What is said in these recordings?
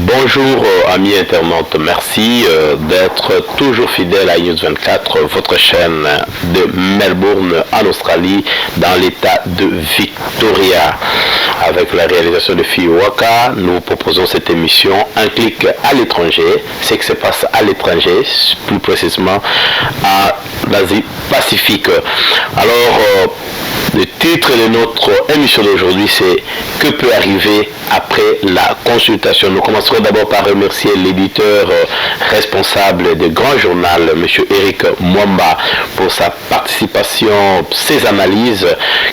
Bonjour amis internautes, merci d'être toujours fidèles à News 24, votre chaîne de Melbourne en Australie, dans l'état de Victoria. Avec la réalisation de Fiwaka, nous proposons cette émission Un clic à l'étranger, ce qui se passe à l'étranger, plus précisément à l'Asie Pacifique. Alors, le titre de notre émission d'aujourd'hui, c'est « Que peut arriver après la consultation ?» Nous commencerons d'abord par remercier l'éditeur responsable de Grand Journal, M. Eric Mwamba, pour sa participation, ses analyses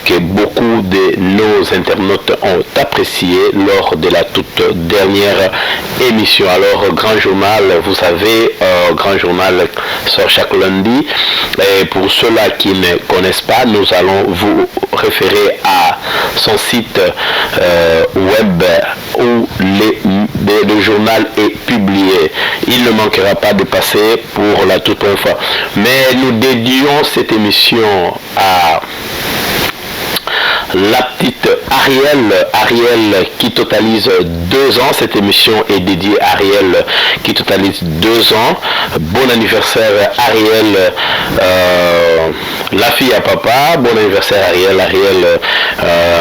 que beaucoup de nos internautes ont appréciées lors de la toute dernière émission. Alors, Grand Journal, vous savez, Grand Journal sort chaque lundi. Et pour ceux-là qui ne connaissent pas, nous allons vous référer à son site web où le journal est publié. Il ne manquera pas de passer pour la toute première fois. Mais nous dédions cette émission à la petite Ariel qui totalise 2 ans. Cette émission est dédiée à Ariel qui totalise 2 ans. Bon anniversaire Ariel, la fille à papa. Bon anniversaire Ariel.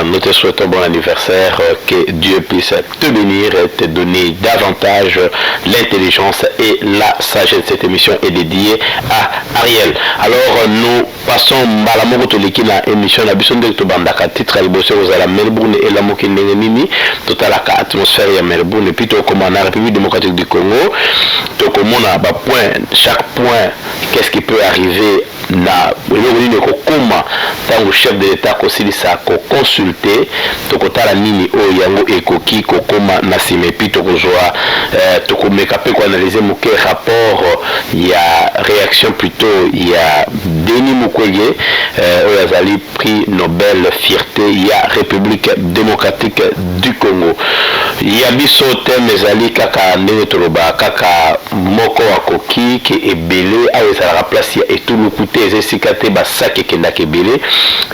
Nous te souhaitons bon anniversaire, que Dieu puisse te bénir et te donner davantage l'intelligence et la sagesse. Cette émission est dédiée à Ariel. Alors nous passons à la Mokotoliki na émission na biso ndeko bandaka titre liboso aux la Melbourne et la Mokindenge nini totalaka atmosphère ya Melbourne et puis tokoma na République démocratique du Congo tokomona ba point chaque point qu'est-ce qui peut arriver na eloko nini kokoma tango chef de l'état kosilisa koconsulte tokotala nini oyo yango ekoki kokoma na nsima epi tokozwa tokomeka mpe koanalyse moke rapport ya réaction plutôt ya Denis Mukwege oyo azali prix Nobel fierté ya République démocratique du Congo. Ya biso teme ezali kaka ndenge toloba kaka moko akoki ke ebele ayo ezalaka place ya etuluku te ezesika te basaki ekendaka ebele.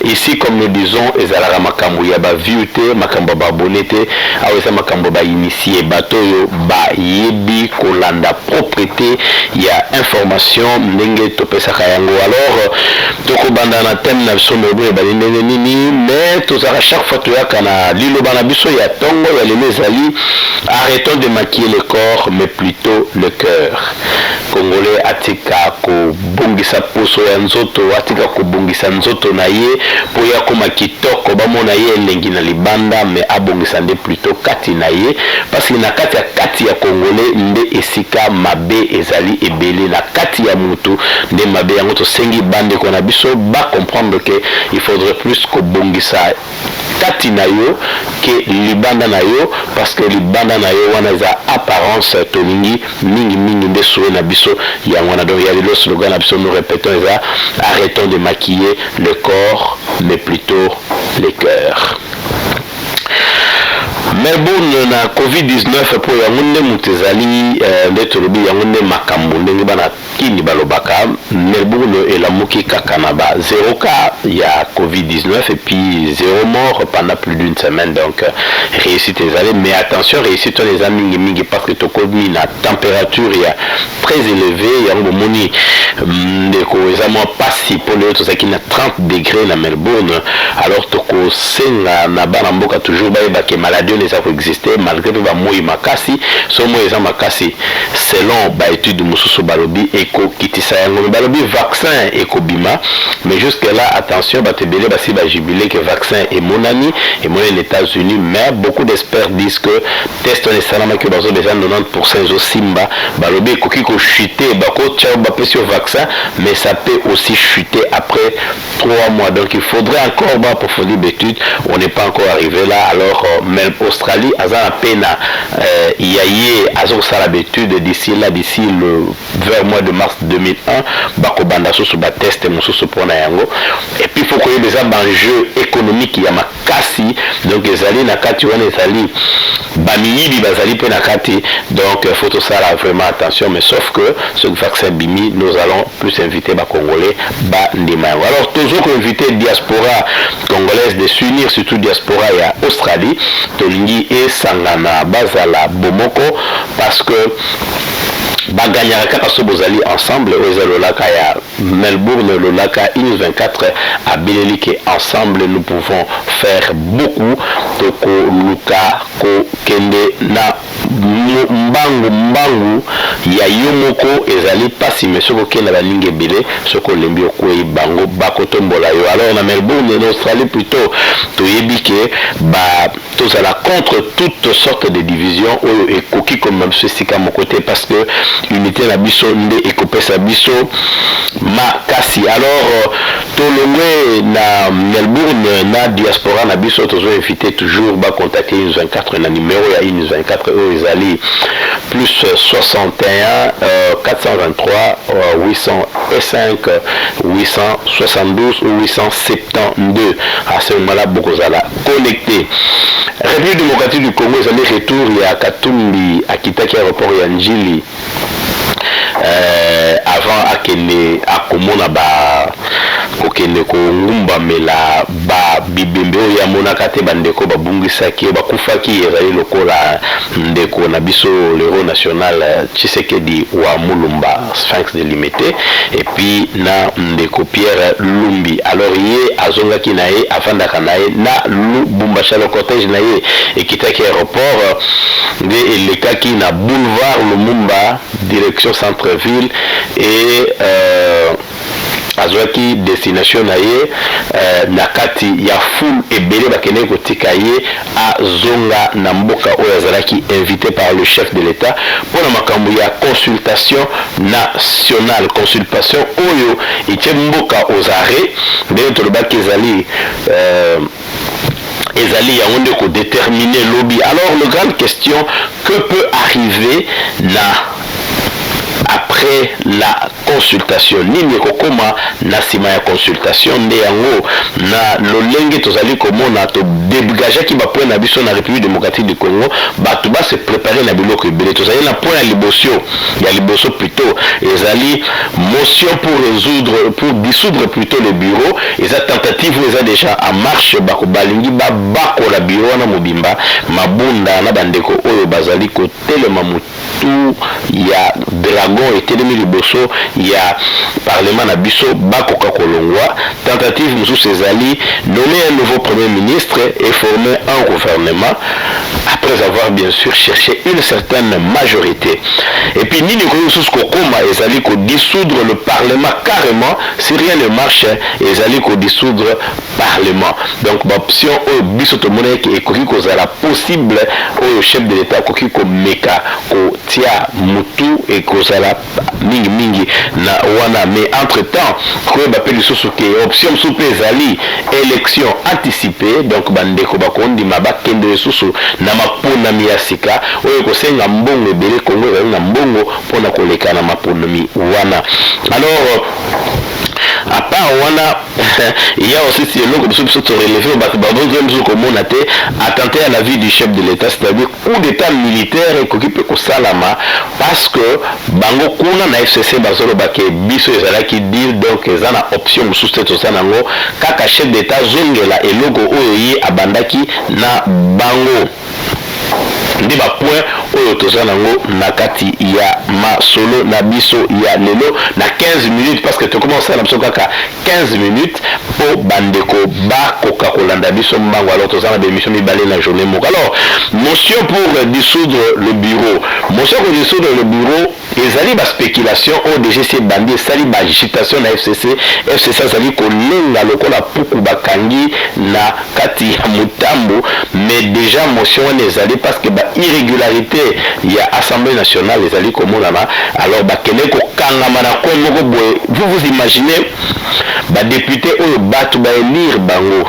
Ici comme nous disons ezalaka makambo ya baview te makambo ya babone te ayo eza makambo bainitie bato oyo bayebi kolanda propriété ya information ndenge topesaka yango. Alors tokobanda na thème na biso mebo ebali ndenge nini mais tozalaka chaque fois toyaka na liloba na biso ya tongo ya lelo ezali arrêtons de maquiller le corps mais plutôt le cœur. Congolais atika kobongisa poso ya nzoto atika kobongisa nzoto na ye po ya koma kitoko bamona ye elengi na libanda mais abongisa nde plutôt kati na ye parce que na kati ya Congolais nde esika mabe ezali ebele na kati ya mutu nde mabe yango tosengi bande ko na biso ba comprendre que il faudrait plus kobongisa kati na yo ke libanda na yo parce que libanda na yo wana za apparence tolingi mingi nde soué na biso yango na donc ya le slogan na biso nous répétons ça arrêtons de maquiller le corps mais plutôt les cœurs. Melbourne na COVID-19 po yango nde mutezali nde tolobi yango nde makambo ndenge bana kini balobaka. Melbourne elamuki kaka na ba 0 cas ya COVID-19 et puis 0 mort pendant plus d'une semaine, donc réussite ezali mais attention réussite les amis mingi parce que tokomi na température ya très élevée yango moni ndeko ezamo pasi po le tozaki na 30 degrés na Melbourne. Alors toko senga na bana mboka toujours ba ke maladie les a existé malgré tout ba moi makasi so moi eza makasi selon ba étude mususu balobi eko kitisa yango balobi vaccin eko bima mais jusque là attention ba tebele ba si ba jubilé que vaccin est mon ami et moi les États-Unis mais beaucoup d'experts disent que test on est salama que bazo déjà 90% zo simba balobi ekoki ko chuter ba ko tcha ba pression vaccin mais ça peut aussi chuter après 3 mois, donc il faudrait encore approfondir l'étude. On n'est pas encore arrivé là. Alors même Australie a à peine il y a eu à ça l'étude d'ici là, d'ici le vers mois de mars 2001 bakobanda soso bateste mosusu mpona yango et puis faut koyeba eza banjeu économique ya makasi donc ezali na kati wana ezali bamiyibi bazali mpe na kati donc faut tosala vraiment attention mais sauf que ce vaccin bimi nous allons plus inviter bacongolais bandima yango alors toujours koinviter diaspora congolaise de s'unir surtout diaspora ya Australie tolingi esangana bazala bomoko parce que baganyaka kaka so bozali ensemble oyo lolaka ya Melbourne lolaka INUS24 abeleli ke ensemble nous pouvons faire beaucoup toko luka ko kende na mbangu ya yo moko ezali pasi mais soko kenda baningi ebele soko lembi okwei bango bakotombola yo alors na Melbourne en Australie plutôt toyebi ke ba tozala contre toutes sortes de divisions oyo ekoki comme même ceci comme côté parce que unité na biso nde ekopesa biso makasi alors tolongwe na Melbourne na diaspora na biso tozo inviter toujours ba contacter INUS24 na numéro ya INUS24 oyo ezali plus 61 423 805 872 ou 872 à ce moment-là bokozala connecté. République démocratique du Congo ezali retour ya Katumbi akitaki aéroport ya Njili avant akende akomona ba kokende ko ngumba mela ba bibembe oyo amonaka te bandeko babungisaki bakufaki ezali lokola ndeko na biso l'héros national Tshisekedi wa Mulumba Sphinx de Limité et puis na ndeko Pierre Lumbi alors ye azongaki na ye afandaka na ye na Lubumbashi le cortège na ye ekitaki aéroport nde elekaki na boulevard Lumumba direction centre-ville et azwaki destination na ye na kati ya foule ebele bakende kotika ye azonga na mboka oyo azalaki invité par le chef de l'État pour na makambo ya consultation nationale consultation oyo etie mboka aux arrêts ndenge tolobaki ezali yango nde kodéterminer lobby alors la grande question que peut arriver après la consultation nini kokoma na sima ya consultation nde yango na lolenge tozali komona to débugagaki ba point na biso na République démocratique du Congo batu ba se préparer na biloko ebele tozali na point ya liboso plutôt ezali motion pour dissoudre plutôt le bureau eza tentative eza déjà en marche bako balingi bako la bureau na mobimba mabunda na bandeko oyo bazali ko telema mutu ya dragon etelemi liboso ya parlement na biso bakoka kolongwa tentative mosusu ezali nommer un nouveau premier ministre et former un gouvernement après avoir bien sûr cherché une certaine majorité et puis nini ko mosusu kokoma ezali ko dissoudre le parlement carrément si rien ne marche ezali ko dissoudre parlement donc option oyo biso tomona ke ekoki kozala possible oyo chef de l'état koki komeka kotia mutu et kozala mingi na wana mais entre temps ko bape lisusu ke option soupe ezali élection anticipée donc bandeko bakondima bakende lisusu na maponami ya sika oyo kosenga mbongo ebele Kongo ezali na mbongo mpona koleka na maponami wana alors à part wana il y a aussi si l'autre biso to relever bazo komona te attenter à la vie du chef de l'État c'est-à-dire coup d'état militaire ekoki pe kosalama parce que bango kuna na FCC bazolo bake biso ezalaki deal donc eza na option mosusu te tosala nango kaka chef d'État zongela eloko oyo ye abandaki na bango ndi ba point oyo toza nango na kati ya masolo na biso ya lelo na 15 minutes parce que tu commences à la kaka 15 minutes pour bandeko ba koka kolanda biso mbango alors toza na bémission mibale na journée moko alors motion pour dissoudre le bureau ezali ba spéculation au DGC bandi sali ba agitation na FCC azali kolenga lokola puku bakangi na kati ya mutambo mais déjà motion wana ezali parce que ba irrégularité il y a Assemblée nationale les alliés comme alors bakene ko kangama na ko moko boye vous imaginez ba député ou batu ba élire bango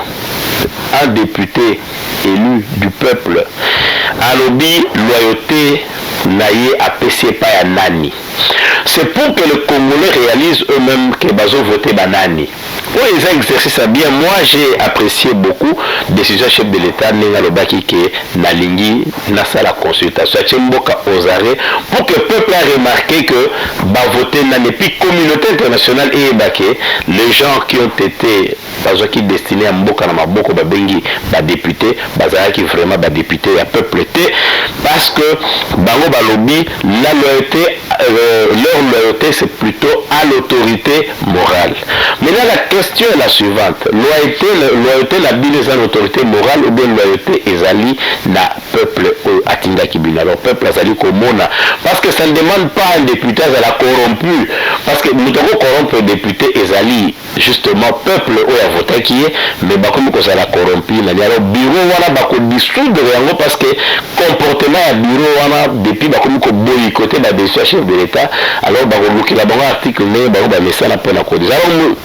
un député élu du peuple alobi loyauté naye apesi pas ya nani. C'est pour que les Congolais réalisent eux-mêmes que bazo voté banani. Pour les exercices bien, moi j'ai apprécié beaucoup décision chef de l'État Nenga Lobaki que Nalingi nasa la consultation Tchemboka aux arrêts pour que le peuple a remarqué que bah voter n'a puis communauté internationale et ébaqué les gens qui ont été qui destinés à Mboka na Maboko Babengi ba député bazara qui vraiment ba député à peuple té parce que bango balobi la loyauté leur loyauté c'est plutôt à l'autorité morale. Maintenant la question est la suivante, loyauté la bine est une autorité morale ou bien loyauté ezali na peuple atinga kibina. Alors peuple ezali komona parce que ça ne demande pas un député à la corrompu parce que nous devons corrompre un député ezali justement peuple ou a voté qui est mais bakomi ko la corrompu na alors bureau wana bako dissoudre yango parce que comportement ya bureau wana depuis bakomi ko boycotter ba décision chef de l'État alors bako lukila bango article ne bako ba mesala pona ko alors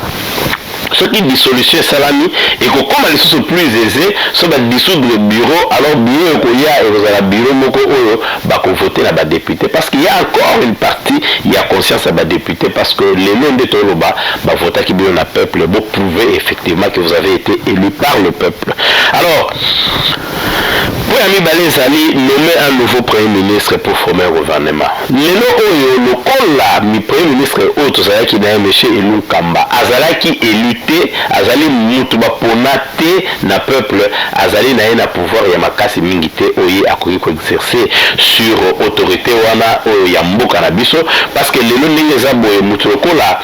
ce qui dissolution salami et que comme les sont plus aisés sont dissoudre le bureau alors bureau koya et vous avez bureau moko oyo bako voter na ba député parce qu'il y a encore une partie il y a conscience à ba député parce que les noms de Toloba ba voter qui bien na peuple vous prouvez effectivement que vous avez été élu par le peuple. Alors pour Ami Balezali nommer un nouveau premier ministre pour former un gouvernement. Lelo oyo le kola mi premier ministre autre ça qui na monsieur Elou Kamba azalaki élité azali mutu ba ponate na peuple azali na pouvoir ya makasi mingi te oye akoki ko exercer sur autorité wana oyo ya mboka na biso parce que lelo ndenge za boye mutu kola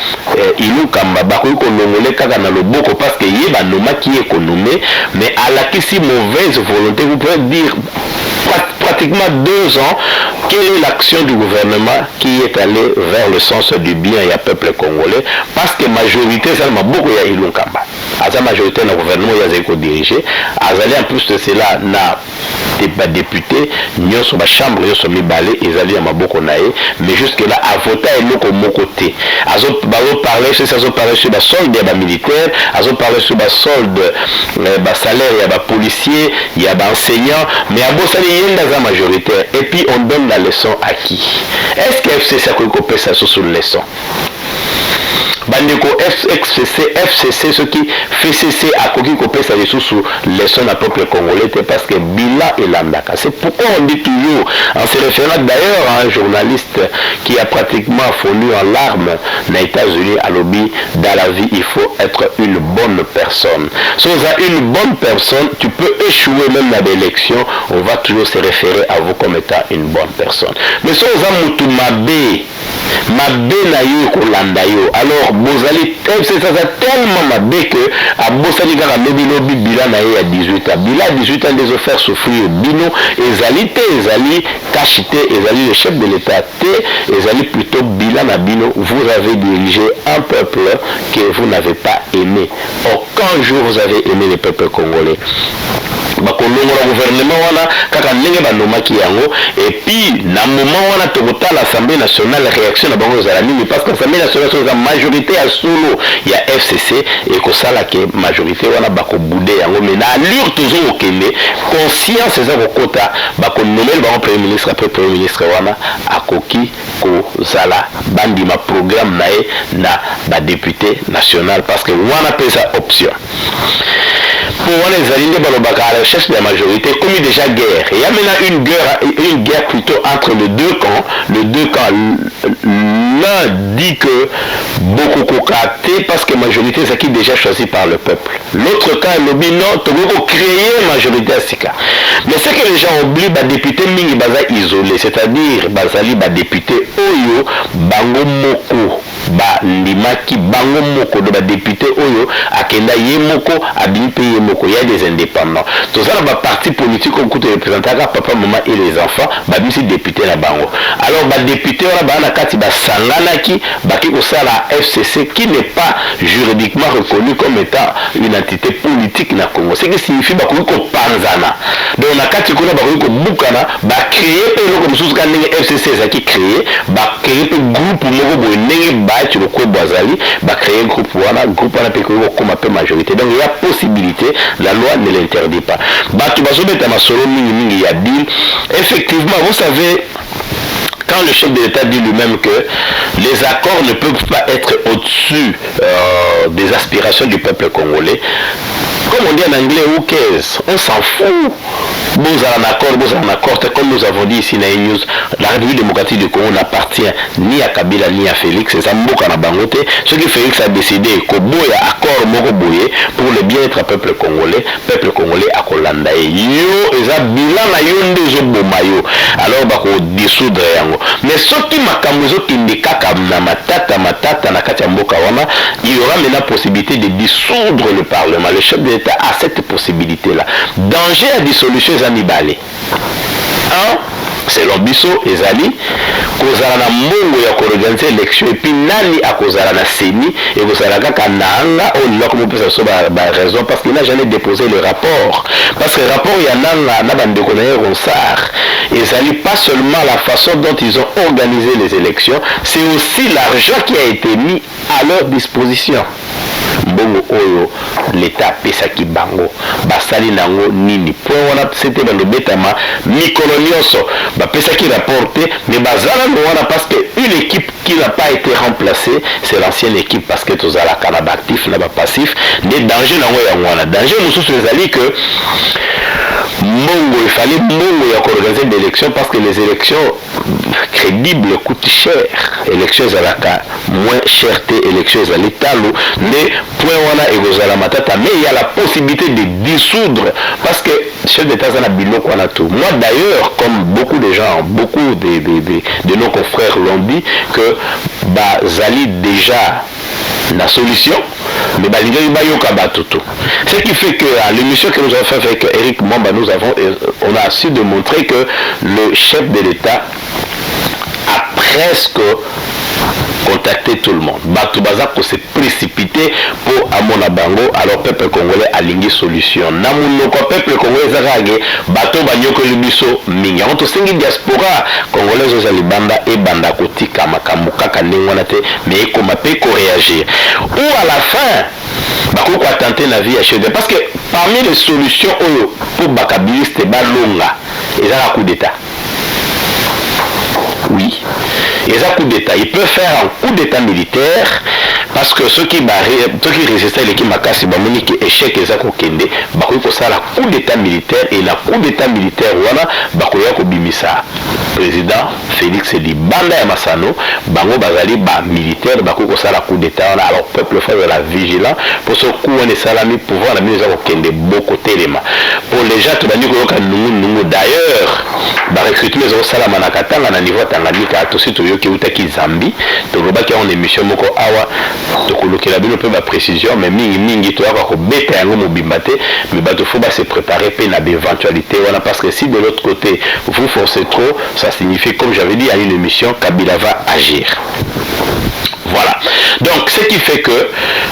Elou Kamba ba koki ko nongole kaka na loboko parce que yeba noma qui est nommé mais à la qui si mauvaise volonté vous pouvez dire pratiquement 2 ans quelle est l'action du gouvernement qui est allé vers le sens du bien et à peuple congolais parce que majorité ça m'a beaucoup ya Elou Kamba à majorité dans le gouvernement il y a zéro dirigé azali en plus de cela na des députés nous sommes chambre nous sommes balé ils allaient à maboko naé mais jusque là à voter et nous comme mon côté azo parler sur ça parler sur la solde des militaires azo parler sur la solde bas salaire il y a bas policiers il y a bas enseignants mais à bossali yenda za majoritaire et puis on donne la leçon à qui est-ce que FCC a coupé ça sur leçon bandeko FCC ce qui fait cesser à Koki Kopé ça sous leçon à peuple congolais parce que Bila et Landaka. C'est pourquoi on dit toujours, en se référant d'ailleurs à un journaliste qui a pratiquement fondu en larmes aux États-Unis à lobby, dans la vie il faut être une bonne personne. Si vous êtes une bonne personne, tu peux échouer même à l'élection, on va toujours se référer à vous comme étant une bonne personne. Mais si vous êtes Moutoumabé, Mabé na yo kolanda yo alors bozali c'est ça tellement mabé que à bosali kaka lobi bila na ye à 18 ans bila 18 ans des offerts souffrir bino ezali te ezali kachité ezali le chef de l'État te ezali plutôt bila na bino vous avez dirigé un peuple que vous n'avez pas aimé aucun jour vous avez aimé le peuple congolais bakolongola gouvernement wana kaka ndenge banomaki yango et puis na moment wana tokota l'Assemblée nationale réaction na bango ezala nini parce que l'Assemblée nationale c'est la majorité à solo il y a FCC et kosala ke majorité wana bakobude yango mais na allure toujours okende conscience eza kokota bakonomela bango premier ministre après premier ministre wana akoki kozala bandima programme na ye na badéputé national parce que wana pesa option pour les alliés balobaka à la recherche de la majorité comme déjà guerre il y a maintenant une guerre plutôt entre les deux camps l'un dit que beaucoup kokate parce que majorité c'est qui déjà choisi par le peuple l'autre camp lobby non tu veux créer majorité à Sika mais c'est que les gens oublient bah député mingi baza isolé c'est-à-dire bazali bah député oyo bango moko ba limaki bango moko de ba député oyo akenda ye moko abimi pe ye moko il y a des indépendants tout ça ba parti politique on coûte représenter papa maman et les enfants ba bisi député na bango alors ba député wana ba na kati ba sanganaki ba ki ko sala FCC qui n'est pas juridiquement reconnu comme étant une entité politique na Congo ce qui signifie ba ko panzana donc na kati ko na ba ko bukana ba créer pe loko mususu ka ndenge FCC za ki créer ba créer pe groupe moko bo ndenge ba tu le ko bazali ba créer groupe wana pe ko comme peu majorité donc il y a possibilité la loi ne l'interdit pas ba tu bazobeta masolo mingi ya dit effectivement vous savez quand le chef de l'État dit lui-même que les accords ne peuvent pas être au-dessus des aspirations du peuple congolais, comme on dit en anglais, who cares? On s'en fout. Vous avez un accord, comme nous avons dit ici dans les news, la République démocratique du Congo n'appartient ni à Kabila ni à Félix, c'est Zamboka na Bangote. Ce que Félix a décidé, que boya accord moko boye pour le bien-être du peuple congolais à Kolanda. Yo, eza bilan na yo ndezo bomayo. Alors bako dissoudre yango. Mais ce qui m'a kamuzo kindikaka na matata na kati ya mboka wana, il y aura maintenant la possibilité de dissoudre le Parlement. Le chef de l'État a cette possibilité-là. Danger à dissolution Zanibale. Selon Bisso et Zali, kozala na mbongo ya organiser l'élection et puis nani a kozala na seni et kozala kaka nanga on l'a comme peut ça ba raison parce qu'il n'a jamais déposé le rapport parce que le rapport il y en a na bande connaître Ronsard et Zali pas seulement la façon dont ils ont organisé les élections, c'est aussi l'argent qui a été mis à leur disposition. Mbongo oyo l'État pesaki bango basali nango nini po wana c'était dans le betama mikolo nyonso ba pesaki rapporté mais bazala wana parce que une équipe qui n'a pas été remplacée c'est l'ancienne équipe parce que tozala kana actif na ba passif des dangers nango ya wana danger mususu ezali que Mbongo, il fallait Mbongo organiser des élections parce que les élections crédibles coûtent cher. Élections à la moins cherté, élections à l'État, mais point on a égosé matata, mais il y a la possibilité de dissoudre parce que chef d'État a bilo qu'on a tout. Moi d'ailleurs, comme beaucoup de gens, beaucoup de nos confrères l'ont dit, que bah Zali déjà la solution, mais ce qui fait que l'émission que nous avons fait avec Eric Mamba, on a su démontrer que le chef de l'État a presque contacter tout le monde. Batubazako s'est précipité pour Amona Bango, alors peuple congolais a ligne solution. Namunoko peuple congolais zarage, bato banyoko libiso mingi. On tosengi diaspora congolaise aux alibanda et banda kotika makamuka kaningwanate, mais comme peut réagir. Ou à la fin, bako quoi tenter la vie à chez parce que parmi les solutions pour bakabiliste balonga, ils ont un coup d'état. Oui, et ça coup d'état. Il peut faire un coup d'état militaire parce que ceux qui résistaient l'équipe Makasi Bamoni qui échec et ça kende, bakoy ça la coup d'état militaire et la coup d'état militaire voilà bakoy ko bimisa. Président Félix dit banda ya Masano, bango bazali ba militaire bakoy ça la coup d'état alors peuple fait de la vigilance pour ce coup on est salami pouvoir la mise à kende beaucoup téléma. Pour les gens tout bani ko nungu d'ailleurs ba recruter les au salama na katanga na niveau Tanganyika tout suite yoki utaki Zambie to robaki en émission moko awa to kolokela bino pe ba précision mais mingi to aka ko beta yango mobimbate mais bato faut se préparer pe na éventualité voilà parce que si de l'autre côté vous forcez trop ça signifie comme j'avais dit à une émission Kabila va agir. Voilà. Donc, ce qui fait que,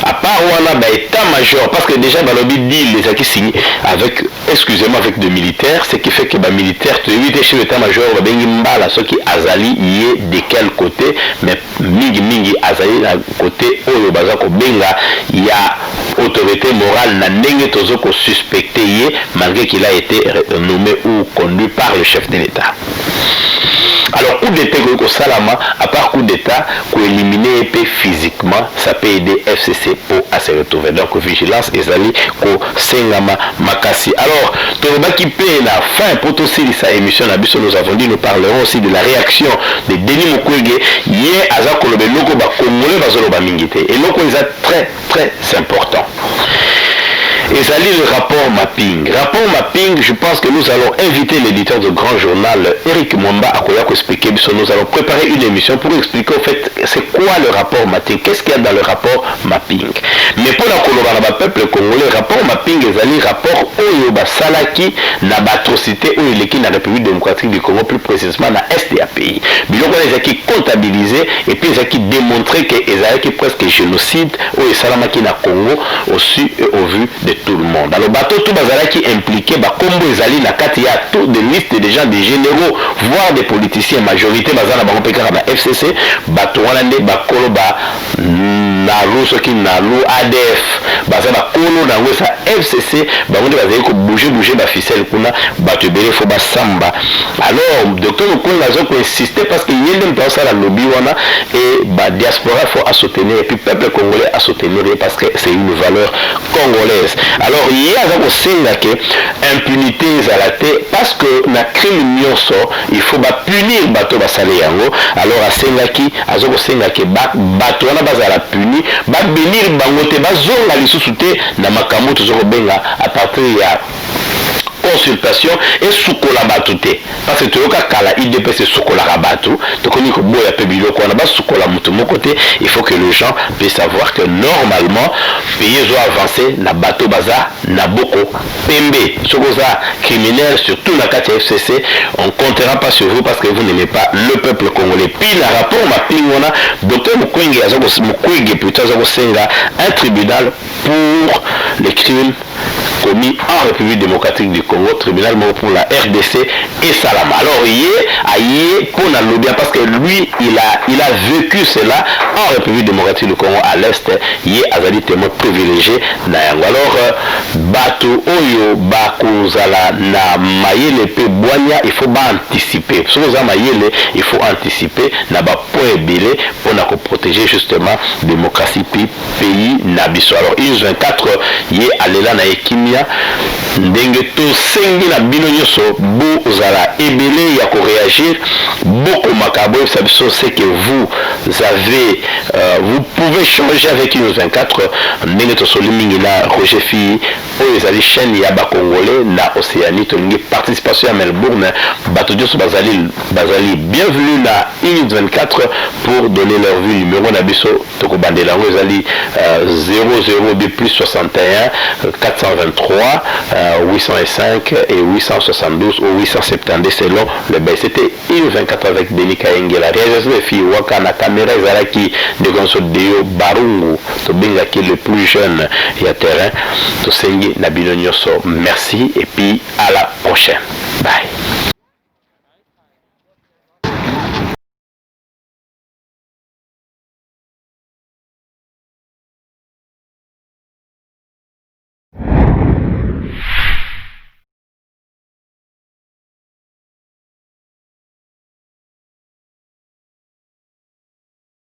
à part Wana, état-major, parce que déjà, Balobi dit les acquis signés avec, excusez-moi, avec des militaires, ce qui fait que les militaires, tu évites chez l'état-major, ceux qui Azali, y est de quel côté, mais mingi Azali, à côté, il y a autorité morale, n'a n'est pas suspecté, malgré qu'il a été nommé ou conduit par le chef de l'État. Alors, coup d'état au Salama, à part coup d'état, pour éliminer épée physiquement, ça peut aider FCC pour à se retrouver. Donc, vigilance, et Zali, ko Sengama, Makasi. Alors, Toroba qui paye la fin pour aussi sa émission, nous avons dit, nous parlerons aussi de la réaction de Denis Mukwege, hier, Azako Lobe, Loko, Congolais, Bazoloba Mingite. Et Loko, ils sont très important. Et ça lit le rapport mapping. Rapport mapping, je pense que nous allons inviter l'éditeur du grand journal, Eric Mwamba, à Koyako expliquer. Nous allons préparer une émission pour expliquer au fait c'est quoi le rapport mapping, qu'est-ce qu'il y a dans le rapport mapping. Mais pour la Colorado peuple congolais, rapport mapping, ils allaient rapport Oyoba Salaki, n'a atrocité ou il est qui la République démocratique du Congo, plus précisément dans SDAPI. Biloko les a qui comptabilisé et puis ils a qui démontré qu'ils avaient presque génocide ou les Salamaki na Congo au su et au vu de tout le monde. Alors bateau tout bazala qui impliqué combo ezali na kati ya tout des listes de gens, des généraux, voire des politiciens majorité bazala bango pekaka na FCC bato wana nde bakolo ba nalu soki nalu ADF baza bakolo nango sa FCC bango nde bazali ko bouger ba ficelle kuna bato ebele fo basamba. Alors docteur Mukulu azo ko insister parce que yende mta ça la lobby wana et ba diaspora faut à soutenir et puis peuple congolais à soutenir parce que c'est une valeur congolaise. Alors il y a ko senga que impunité ezalate parce que na crime nyonso il faut ba punir bato basale yango. Alors asengaki azo ko senga que bato wana bazala puni ba bénir bango te bazonga lisusu te na makambo tozoko benga à partir ya consultation et sukola batute parce que toyoka kala IDPC sukola rabatu to koni ko boya pe biloko na ba sukola mutu mokote. Il faut que les gens puissent savoir que normalement pays doit avancer na bato baza na boko pembe sokoza criminel surtout na kati FCC on comptera pas sur vous parce que vous n'aimez pas le peuple congolais. Puis la rapport ma pingona docteur Mukwege azoko Mukwege plutôt azoko senga un tribunal pour les crimes commis en République démocratique du Congo, tribunal pour la RDC et Salama. Alors il est pour la lobby parce que lui il a vécu cela en République démocratique du Congo à l'est. Il est azali témoin privilégié na yango. Alors bato oyo bakozala na mayele pe boanya il faut ba anticiper. Sur za mayele il faut anticiper na ba point belé pour na ko protéger justement démocratie pays na biso. Alors ils 24 yé alela na ekimia ndenge to sengi na bino nyoso bozala ebele ya ko réagir beaucoup makabo sabiso c'est que vous avez vous pouvez changer avec une 24 ndenge to solimingi na Roger Fi oyo ezali chaîne ya ba congolais na Océanie to ngi participation à Melbourne bato nyoso bazali bienvenue na une 24 pour donner leur vue. Numéro na biso to ko bandela ngo ezali 00 plus 61 423 805 et 872 ou 872 selon le bail. C'était une 24 avec Denis Kaenge. La réalisation des filles Waka na caméra ezalaki de Gonso Deo Barungu to benga qui le plus jeune et à terrain to sengi na bino nyonso. Merci et puis à la prochaine. Bye.